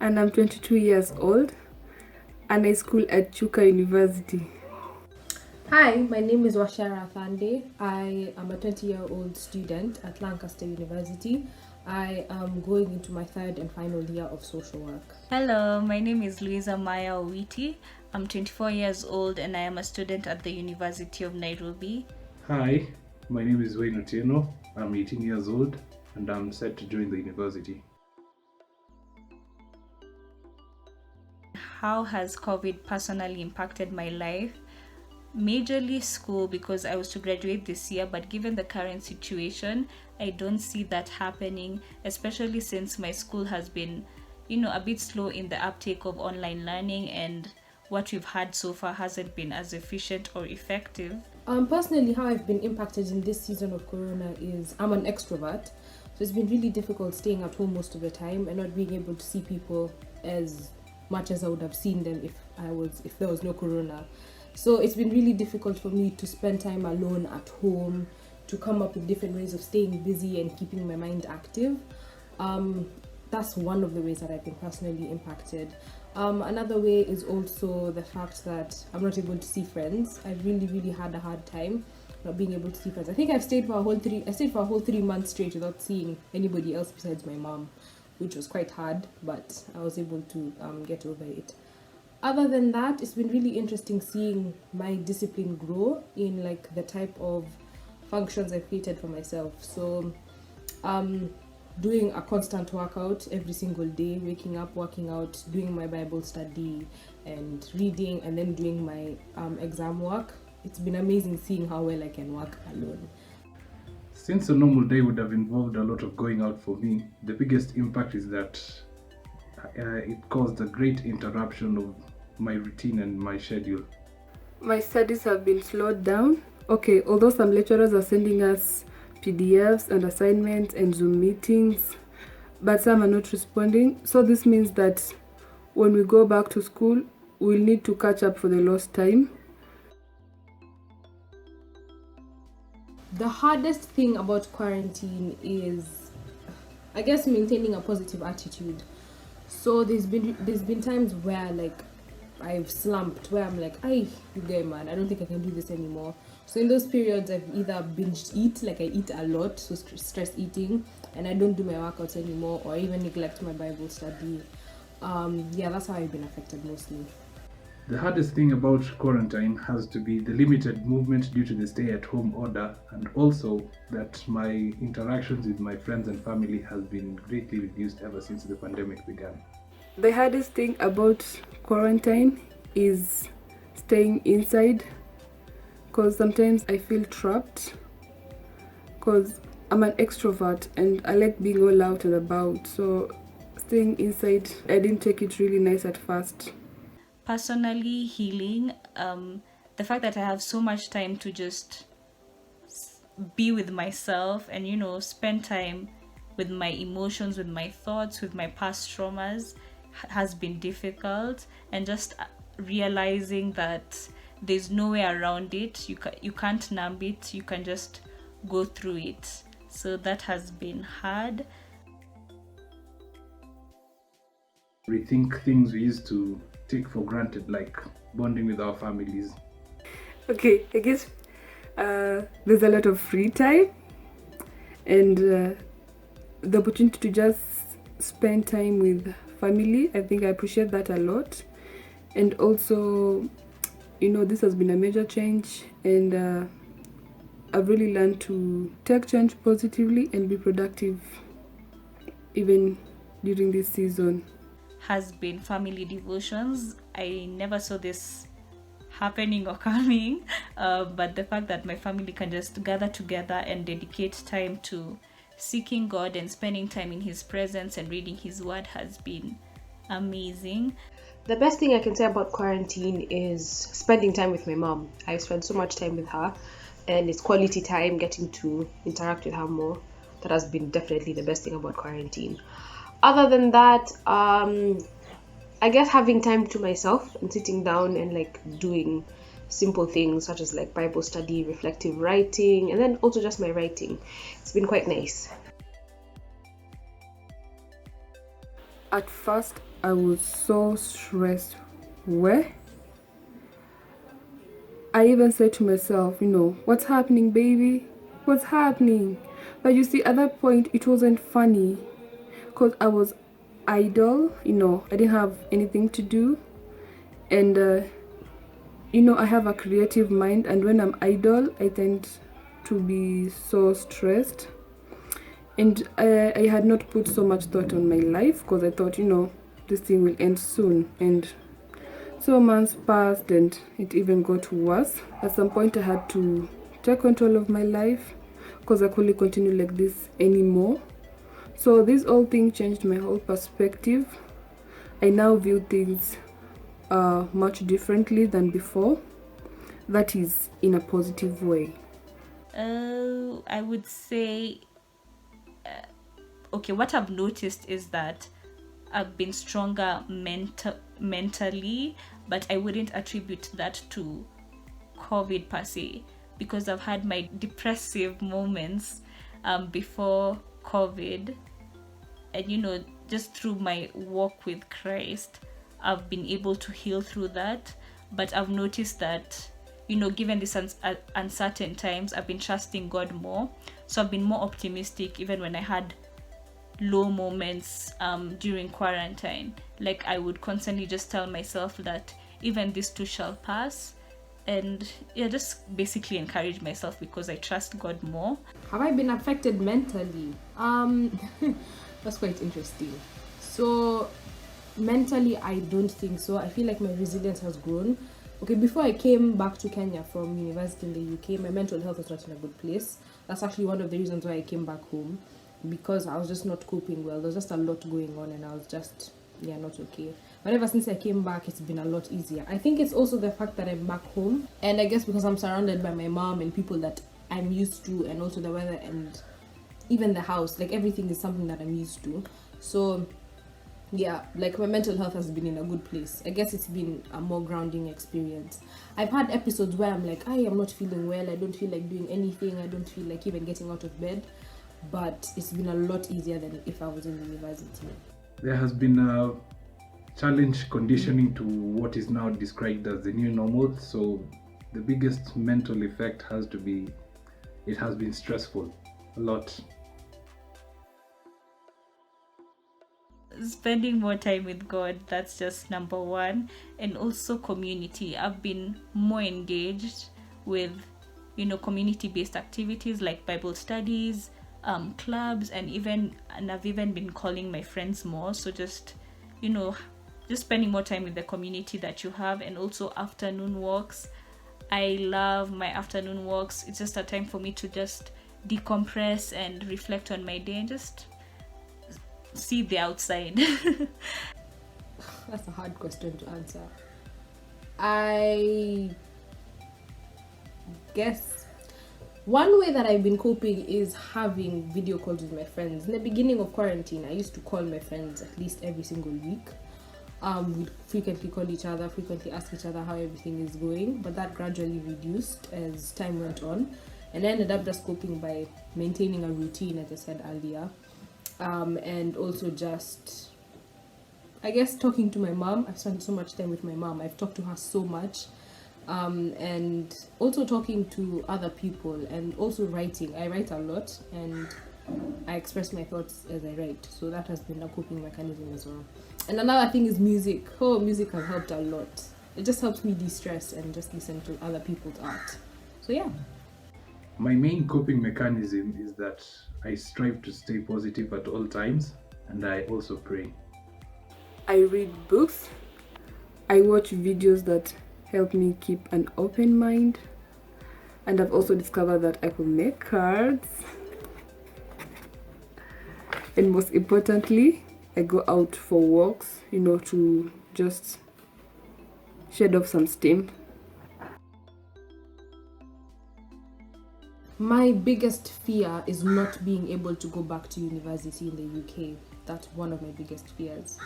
and I'm 22 years old and I school at Chuka University. Hi, my name is Washara Thande. I am a 20-year-old student at Lancaster University. I am going into my third and final year of social work. Hello, my name is Luisa Maya Owiti. I'm 24 years old and I am a student at the University of Nairobi. Hi, my name is Wayne Otieno. I'm 18 years old and I'm set to join the university. How has COVID personally impacted my life? Majorly school, because I was to graduate this year, but given the current situation, I don't see that happening, especially since my school has been, a bit slow in the uptake of online learning, and what we've had so far hasn't been as efficient or effective. Personally, how I've been impacted in this season of Corona is I'm an extrovert, so it's been really difficult staying at home most of the time and not being able to see people as much as I would have seen them if there was no Corona. So it's been really difficult for me to spend time alone at home, to come up with different ways of staying busy and keeping my mind active. That's one of the ways that I've been personally impacted. Another way is also the fact that I'm not able to see friends. I've really had a hard time not being able to see friends. I think I stayed for a whole 3 months straight without seeing anybody else besides my mom, which was quite hard, but I was able to get over it. Other than that, it's been really interesting seeing my discipline grow in like the type of functions I've created for myself. So doing a constant workout every single day, waking up, working out, doing my Bible study and reading, and then doing my exam work. It's been amazing seeing how well I can work alone. Since a normal day would have involved a lot of going out for me, the biggest impact is that it caused a great interruption of my routine and my schedule. My studies have been slowed down. Okay, although some lecturers are sending us PDFs and assignments and Zoom meetings, but some are not responding. So this means that when we go back to school, we'll need to catch up for the lost time. The hardest thing about quarantine is, I guess, maintaining a positive attitude. So there's been times where like I've slumped, where I'm like, you guy man, I don't think I can do this anymore. So in those periods, I've either binged eat, like I eat a lot, so stress eating, and I don't do my workouts anymore, or even neglect my Bible study. That's how I've been affected mostly. The hardest thing about quarantine has to be the limited movement due to the stay-at-home order, and also that my interactions with my friends and family has been greatly reduced ever since the pandemic began. The hardest thing about quarantine is staying inside, because sometimes I feel trapped because I'm an extrovert and I like being all out and about. So staying inside, I didn't take it really nice at first. Personally, healing, the fact that I have so much time to just be with myself and spend time with my emotions, with my thoughts, with my past traumas has been difficult, and just realizing that there's no way around it. You can't numb it, you can just go through it. So that has been hard. Rethink things we used to take for granted, like bonding with our families. Okay, I guess there's a lot of free time and the opportunity to just spend time with family. I think I appreciate that a lot. And also, this has been a major change, and I've really learned to take change positively and be productive even during this season. Has been family devotions. I never saw this happening or coming, but the fact that my family can just gather together and dedicate time to seeking God and spending time in His presence and reading His Word has been amazing. The best thing I can say about quarantine is spending time with my mom. I spend so much time with her, and it's quality time, getting to interact with her more. That has been definitely the best thing about quarantine. Other than that, I guess having time to myself and sitting down and like doing simple things such as like Bible study, reflective writing, and then also just my writing. It's been quite nice. At first, I was so stressed. Where I even said to myself, what's happening, baby? What's happening? But you see, at that point, it wasn't funny because I was idle, I didn't have anything to do. And, I have a creative mind. And when I'm idle, I tend to be so stressed. And I had not put so much thought on my life because I thought, this thing will end soon. And so months passed and it even got worse. At some point I had to take control of my life because I couldn't continue like this anymore. So this whole thing changed my whole perspective. I now view things much differently than before. That is in a positive way. I would say, okay, what I've noticed is that I've been stronger mentally, but I wouldn't attribute that to COVID per se, because I've had my depressive moments before COVID, and just through my walk with Christ, I've been able to heal through that. But I've noticed that, given these uncertain times, I've been trusting God more. So I've been more optimistic even when I had low moments during quarantine. Like, I would constantly just tell myself that even this too shall pass, and just basically encourage myself because I trust God more. Have I been affected mentally? That's quite interesting. So mentally, I don't think so. I feel like my resilience has grown. Okay, before I came back to Kenya from university in the UK, my mental health was not in a good place. That's actually one of the reasons why I came back home, because I was just not coping well. There was just a lot going on and I was just not okay. But ever since I came back, it's been a lot easier. I think it's also the fact that I'm back home, and I guess because I'm surrounded by my mom and people that I'm used to, and also the weather and even the house, like everything is something that I'm used to. So like my mental health has been in a good place. I guess it's been a more grounding experience. I've had episodes where I'm like, I'm not feeling well, I don't feel like doing anything, I don't feel like even getting out of bed. But it's been a lot easier than if I was in university. There has been a challenge conditioning to what is now described as the new normal. So the biggest mental effect has to be, it has been stressful a lot. Spending more time with God, that's just number one. And also community. I've been more engaged with community-based activities like Bible studies, clubs, and I've even been calling my friends more. So just spending more time with the community that you have. And also afternoon walks. I love my afternoon walks. It's just a time for me to just decompress and reflect on my day and just see the outside. That's a hard question to answer. I guess one way that I've been coping is having video calls with my friends. In the beginning of quarantine, I used to call my friends at least every single week. We'd frequently call each other, frequently ask each other how everything is going, but that gradually reduced as time went on. And I ended up just coping by maintaining a routine, as I said earlier. And also just, I guess, talking to my mom. I've spent so much time with my mom. I've talked to her so much. And also talking to other people, and also writing. I write a lot and I express my thoughts as I write. So that has been a coping mechanism as well. And another thing is music. Music has helped a lot. It just helps me de-stress and just listen to other people's art. So yeah. My main coping mechanism is that I strive to stay positive at all times, and I also pray. I read books. I watch videos that help me keep an open mind. And I've also discovered that I could make cards. And most importantly, I go out for walks, to just shed off some steam. My biggest fear is not being able to go back to university in the UK. That's one of my biggest fears.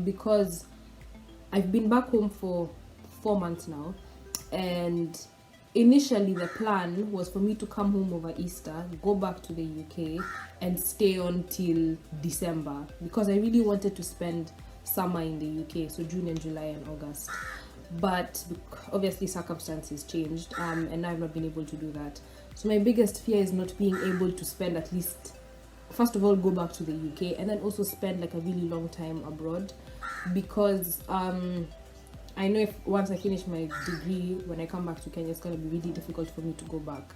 Because I've been back home for 4 months now, and initially the plan was for me to come home over Easter, go back to the UK and stay on till December, because I really wanted to spend summer in the UK, so June and July and August. But obviously circumstances changed, and I've not been able to do that. So my biggest fear is not being able to spend, at least first of all, go back to the UK, and then also spend like a really long time abroad, because I know if once I finish my degree, when I come back to Kenya, it's going to be really difficult for me to go back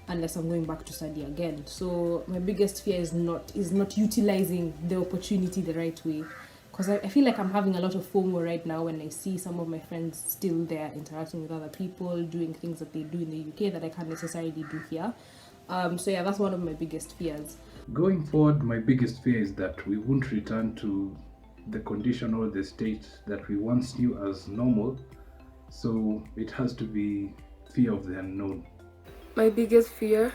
unless I'm going back to study again. So my biggest fear is not utilizing the opportunity the right way, because I feel like I'm having a lot of FOMO right now when I see some of my friends still there interacting with other people, doing things that they do in the UK that I can't necessarily do here. So yeah, that's one of my biggest fears. Going forward, my biggest fear is that we won't return to the condition or the state that we once knew as normal. So it has to be fear of the unknown. My biggest fear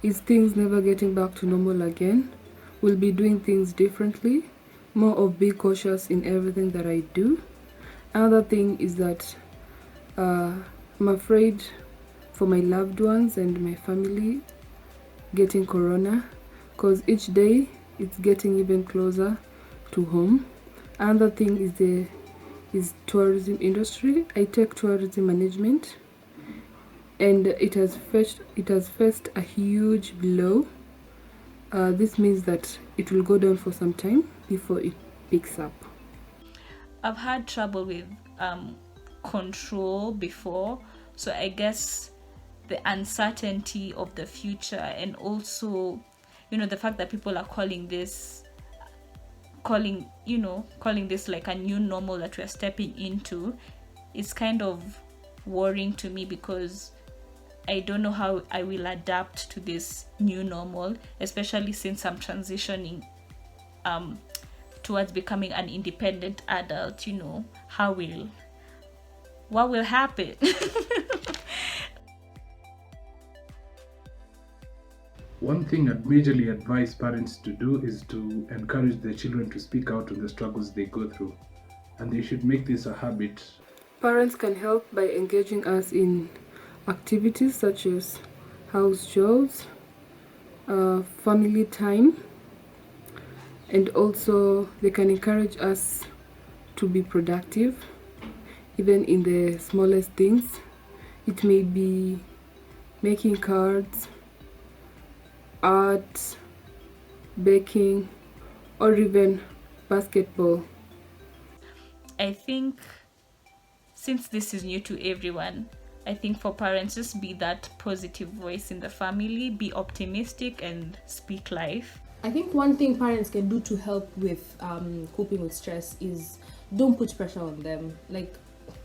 is things never getting back to normal again. We'll be doing things differently, more of being cautious in everything that I do. Another thing is that I'm afraid for my loved ones and my family getting corona, because each day it's getting even closer to home. Another thing is tourism industry. I take tourism management, and it has faced a huge blow. This means that it will go down for some time before it picks up. I've had trouble with control before, so I guess the uncertainty of the future, and also, the fact that people are calling this like a new normal that we're stepping into, is kind of worrying to me, because I don't know how I will adapt to this new normal, especially since I'm transitioning towards becoming an independent adult. What will happen? One thing I'd majorly advise parents to do is to encourage their children to speak out on the struggles they go through, and they should make this a habit. Parents can help by engaging us in activities such as house chores, family time, and also they can encourage us to be productive, even in the smallest things. It may be making cards, art, baking, or even basketball. I think since this is new to everyone, I think for parents, just be that positive voice in the family, be optimistic and speak life. I think one thing parents can do to help with coping with stress is don't put pressure on them. Like,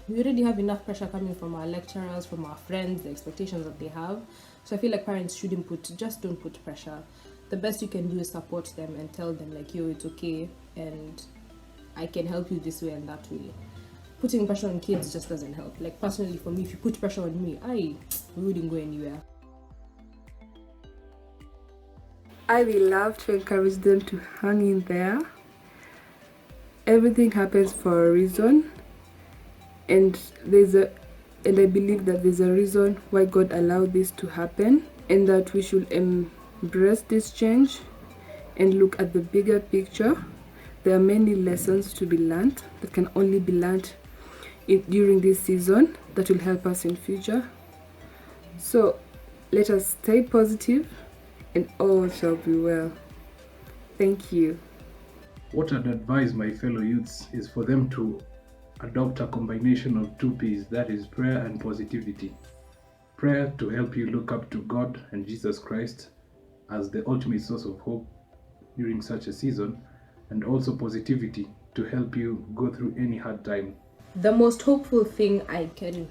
we already have enough pressure coming from our lecturers, from our friends, the expectations that they have. So I feel like parents just don't put pressure. The best you can do is support them and tell them like, yo, it's okay, and I can help you this way and that way. Putting pressure on kids just doesn't help. Like, personally for me, if you put pressure on me, we wouldn't go anywhere. I will love to encourage them to hang in there. Everything happens for a reason, and I believe that there's a reason why God allowed this to happen, and that we should embrace this change and look at the bigger picture. There are many lessons to be learned that can only be learned during this season that will help us in future. So let us stay positive and all shall be well. Thank you. What I'd advise my fellow youths is for them to adopt a combination of two P's, that is prayer and positivity. Prayer to help you look up to God and Jesus Christ as the ultimate source of hope during such a season, and also positivity to help you go through any hard time. The most hopeful thing I can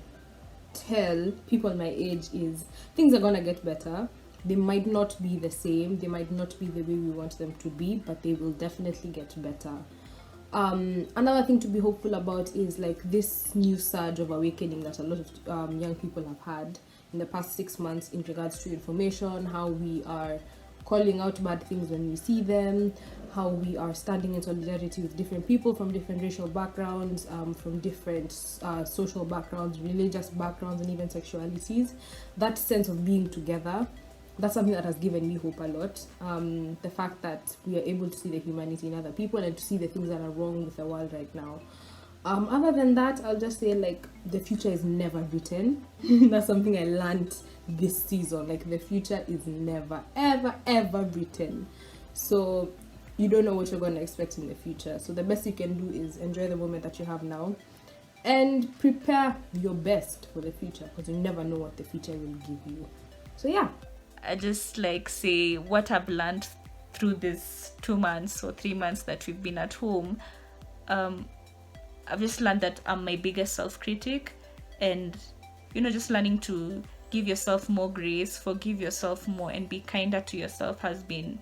tell people my age is things are gonna get better. They might not be the same, they might not be the way we want them to be, but they will definitely get better. Another thing to be hopeful about is like this new surge of awakening that a lot of young people have had in the past 6 months in regards to information, how we are calling out bad things when we see them, how we are standing in solidarity with different people from different racial backgrounds, from different social backgrounds, religious backgrounds, and even sexualities. That sense of being together that's something that has given me hope a lot. The fact that we are able to see the humanity in other people and to see the things that are wrong with the world right now. Other than that, I'll just say, like, the future is never written. That's something I learned this season. Like, the future is never, ever, ever written. So you don't know what you're going to expect in the future. So the best you can do is enjoy the moment that you have now and prepare your best for the future, because you never know what the future will give you. So yeah. I just like say what I've learned through this 2 months or 3 months that we've been at home. I've just learned that I'm my biggest self-critic, and just learning to give yourself more grace, forgive yourself more, and be kinder to yourself has been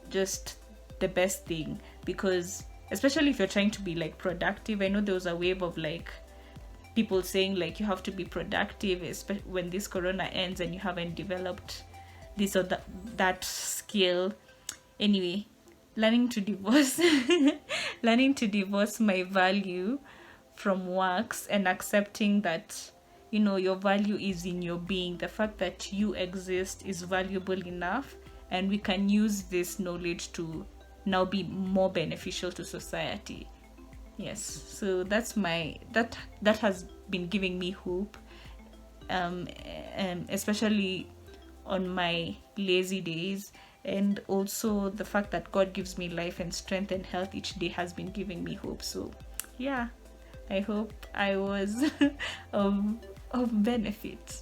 just the best thing. Because especially if you're trying to be like productive, I know there was a wave of like people saying like you have to be productive when this corona ends and you haven't developed this or that skill. Anyway, learning to divorce my value from works and accepting that your value is in your being. The fact that you exist is valuable enough, and we can use this knowledge to now be more beneficial to society. Yes, so that's that has been giving me hope, especially on my lazy days. And also the fact that God gives me life and strength and health each day has been giving me hope. So yeah, I hope I was of benefit.